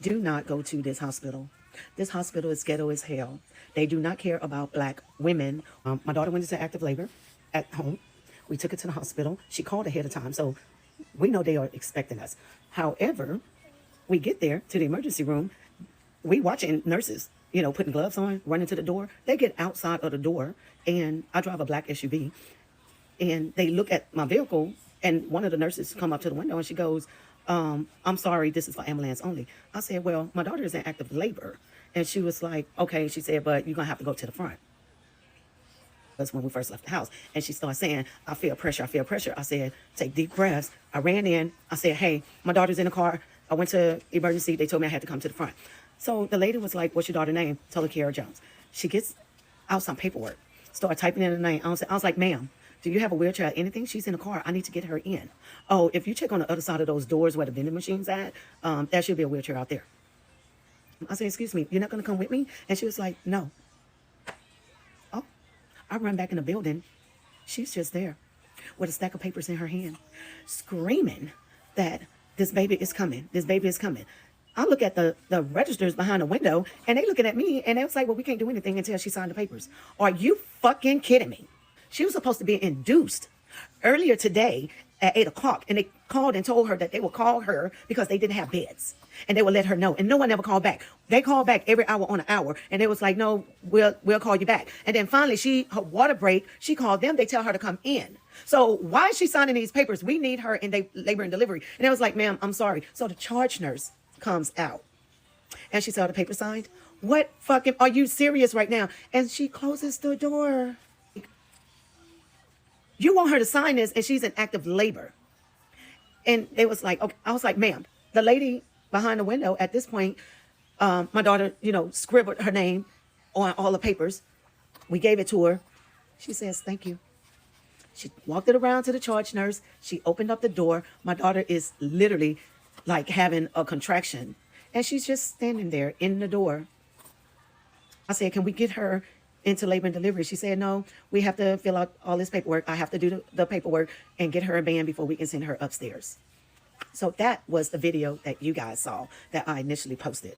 Do not go to this hospital. This hospital is ghetto as hell. They do not care about black women. My daughter went into active labor at home. We took her to the hospital. She called ahead of time, so we know they are expecting us. However, we get there to the emergency room. We watching nurses, putting gloves on, running to the door. They get outside of the door, and I drive a black SUV, and they look at my vehicle, and one of the nurses come up to the window, and she goes, I'm sorry, this is for ambulance only. I said, well, my daughter is in active labor. And she was like, okay. She said, but you're going to have to go to the front. That's when we first left the house. And she started saying, I feel pressure, I feel pressure. I said, take deep breaths. I ran in. I said, hey, my daughter's in the car. I went to emergency. They told me I had to come to the front. So the lady was like, what's your daughter's name? Told her Kiara Jones. She gets out some paperwork. Started typing in the name. I was like, ma'am, do you have a wheelchair or anything? She's in the car. I need to get her in. Oh, if you check on the other side of those doors where the vending machine's at, there should be a wheelchair out there. I said, excuse me, you're not going to come with me? And she was like, no. Oh, I run back in the building. She's just there with a stack of papers in her hand, screaming that this baby is coming. This baby is coming. I look at the registers behind the window, and they looking at me, and they was like, well, we can't do anything until she signed the papers. Are you fucking kidding me? She was supposed to be induced earlier today at 8 o'clock, and they called and told her that they would call her because they didn't have beds, and they would let her know. And no one ever called back. They called back every hour on an hour, and they was like, no, we'll call you back. And then finally, her water break, she called them. They tell her to come in. So why is she signing these papers? We need her in labor and delivery. And they was like, ma'am, I'm sorry. So the charge nurse comes out, and she saw the paper signed. What fucking, are you serious right now? And she closes the door. You want her to sign this, and she's in active labor. And they was like, okay. I was like, ma'am, the lady behind the window at this point, my daughter, scribbled her name on all the papers. We gave it to her. She says, thank you. She walked it around to the charge nurse. She opened up the door. My daughter is literally like having a contraction, and she's just standing there in the door. I said, can we get her into labor and delivery? She said, no, we have to fill out all this paperwork. I have to do the paperwork and get her a band before we can send her upstairs. So that was the video that you guys saw that I initially posted.